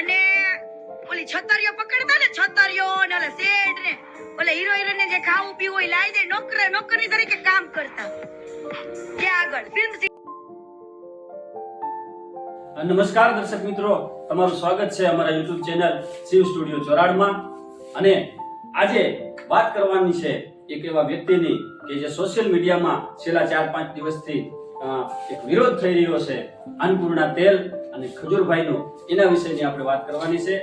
અને ઓલી છતરીઓ પકડતા ને છતરીઓ ને ઓલા શેડ ને ઓલા હીરો હિરોઈન ને જે ખાવું પીવું હોય લાઈ દે નોકરી તરીકે કામ કરતા ત્યાં આગળ ફિલ્મ. નમસ્કાર દર્શક મિત્રો, તમારું સ્વાગત છે અમારા YouTube ચેનલ શિવ સ્ટુડિયો ચોરાડમાં. અને આજે વાત કરવાની છે એક એવા વ્યક્તિની કે જે સોશિયલ મીડિયામાં છેલ્લા 4-5 દિવસથી એક વિરોધ થઈ રહ્યો છે અન્નપૂર્ણા તેલ અને ખજૂરભાઈનો. એના વિશેની આપણે વાત કરવાની છે.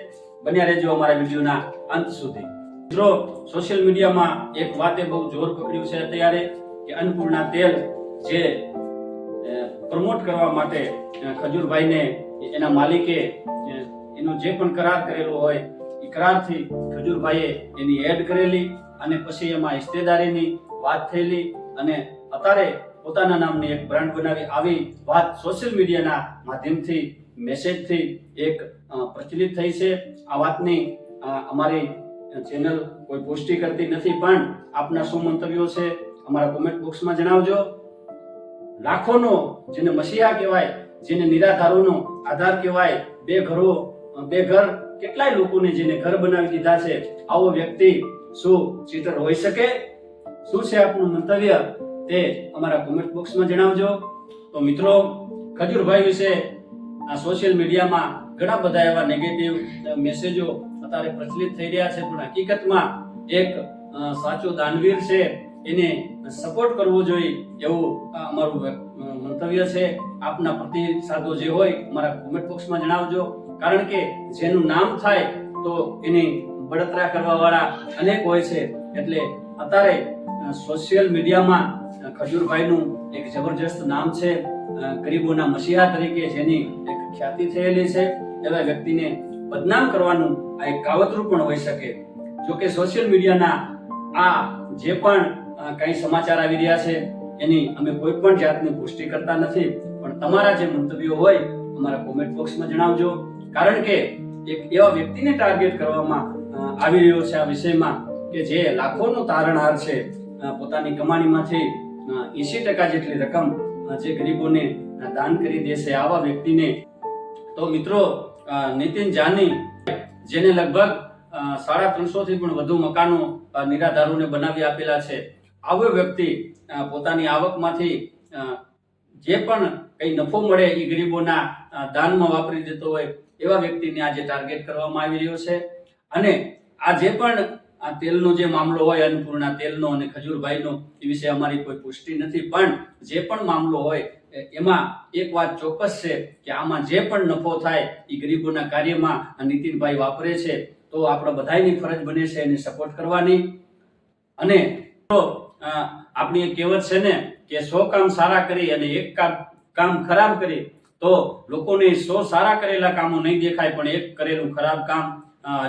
બન્યા રહેજો અમારા વિડીયોના અંત સુધી. મિત્રો, સોશિયલ મીડિયામાં એક વાતે બહુ જોર પકડ્યું છે અત્યારે કે અન્નપૂર્ણા તેલ જે પ્રમોટ કરવા માટે ખજૂરભાઈને એના માલિકે એનો જે પણ કરાર કરેલો હોય એ કરારથી ખજૂરભાઈએ એની એડ કરેલી અને પછી એમાં હિસ્સેદારીની વાત થયેલી અને અત્યારે પોતાના નામની એક બ્રાન્ડ બનાવી આવી વાત સોશિયલ મીડિયાના માધ્યમથી મેસેજથી એક પ્રચલિત થઈ છે. આ વાતની અમારી ચેનલ કોઈ પુષ્ટિ કરતી નથી, પણ આપના શું મંતવ્યો છે અમારા કોમેન્ટ બોક્સમાં જણાવજો. લાખોનો જેને મસીહા કહેવાય, જેને નિરાધારોનો આધાર કહેવાય, બે ઘર કેટલાય લોકોને જેને ઘર બનાવી દીધા છે, આવો વ્યક્તિ શું ચીટર હોઈ શકે? શું છે આપનું મંતવ્ય તે અમારા કોમેન્ટ બોક્સમાં જણાવજો. તો મિત્રો, ખજૂરભાઈ વિશે આ સોશિયલ મીડિયામાં ઘણા બધા એવા નેગેટિવ મેસેજો અત્યારે પ્રચલિત થઈ રહ્યા છે, પણ હકીકતમાં એક સાચો દાનવીર છે, એને સપોર્ટ કરવો જોઈએ એવું અમારું મંતવ્ય છે. આપના પ્રતિસાદો જે હોય અમારા કોમેન્ટ બોક્સમાં જણાવજો, કારણ કે જેનું નામ થાય તો એની બળતરા કરવા વાળા અનેક હોય છે. એટલે અત્યારે સોશિયલ મીડિયામાં ખજૂરભાઈનું એક જબરજસ્ત નામ છે. ગરીબોના મસીહા તરીકે જેની એક ખ્યાતિ થયેલી છે, એવા વ્યક્તિને બદનામ કરવાનું આ એક કાવતરું પણ હોઈ શકે. જો કે સોશિયલ મીડિયાના આ જે પણ કઈ સમાચાર આવી રહ્યા છે એની અમે કોઈ પણ જાતની પુષ્ટિ કરતા નથી, પણ તમારા જે મંતવ્યો હોય અમારા કોમેન્ટ બોક્સમાં જણાવજો, કારણ કે એક એવા વ્યક્તિને ટાર્ગેટ કરવામાં આવી રહ્યો છે આ વિષયમાં કે જે લાખોનો તારણહાર છે. પોતાની કમાણીમાંથી 80% જેટલી રકમ જે ગરીબોને દાન કરી દેશે આવા વ્યક્તિને. તો મિત્રો, નીતિન જાની જેને લગભગ 350 થી પણ વધુ મકાનો નિરાધારોને બનાવી આપેલા છે, આવો વ્યક્તિ પોતાની આવકમાંથી જે પણ કઈ નફો મળે એ ગરીબોના દાનમાં વાપરી દેતો હોય એવા વ્યક્તિને આજે ટાર્ગેટ કરવામાં આવી રહ્યો છે. અને આ જે પણ આ તેલનો જે મામલો હોય, અન્નપૂર્ણા તેલનો અને ખજૂરભાઈનો, એ વિશે અમારી કોઈ પુષ્ટિ નથી, પણ જે પણ મામલો હોય એમાં એક વાત ચોક્કસ છે કે આમાં જે પણ નફો થાય એ ગરીબોના કાર્યમાં નીતિનભાઈ વાપરે છે. તો આપણે બધાની ફરજ બને છે એને સપોર્ટ કરવાની. અને આપણી એક કહેવત છે ને કે 100 કામ સારા કરી અને એક કામ ખરાબ કરી તો લોકોને 100 સારા કરેલા કામો નહીં દેખાય, પણ એક કરેલું ખરાબ કામ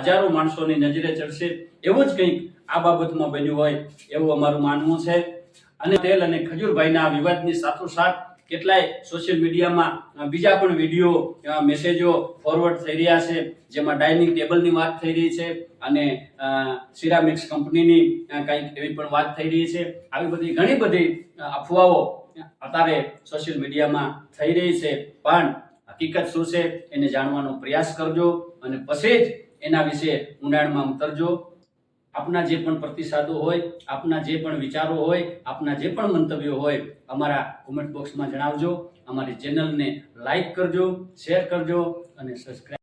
હજારો માણસોની નજરે ચડશે. એવું જ કંઈક આ બાબતમાં બન્યું હોય એવું અમારું માનવું છે. અને તેલ અને ખજૂરભાઈના વિવાદની સાથોસાથ કેટલાય સોશિયલ મીડિયામાં બીજા પણ વિડીયો મેસેજો ફોરવર્ડ થઈ રહ્યા છે, જેમાં ડાઇનિંગ ટેબલની વાત થઈ રહી છે અને સિરામિક્સ કંપનીની કંઈક એવી પણ વાત થઈ રહી છે. આવી બધી ઘણી બધી અફવાઓ અત્યારે સોશિયલ મીડિયામાં થઈ રહી છે, પણ હકીકત શું છે એને જાણવાનો પ્રયાસ કરજો અને પછી જ એના વિશે ઊંડાણમાં ઉતરજો. આપના જે પણ પ્રતિસાદો હોય, આપના જે પણ વિચારો હોય, આપના જે પણ મંતવ્યો હોય અમારા કોમેન્ટ બોક્સમાં જણાવજો. અમારી ચેનલને લાઈક કરજો, શેર કરજો અને સબસ્ક્રાઇબ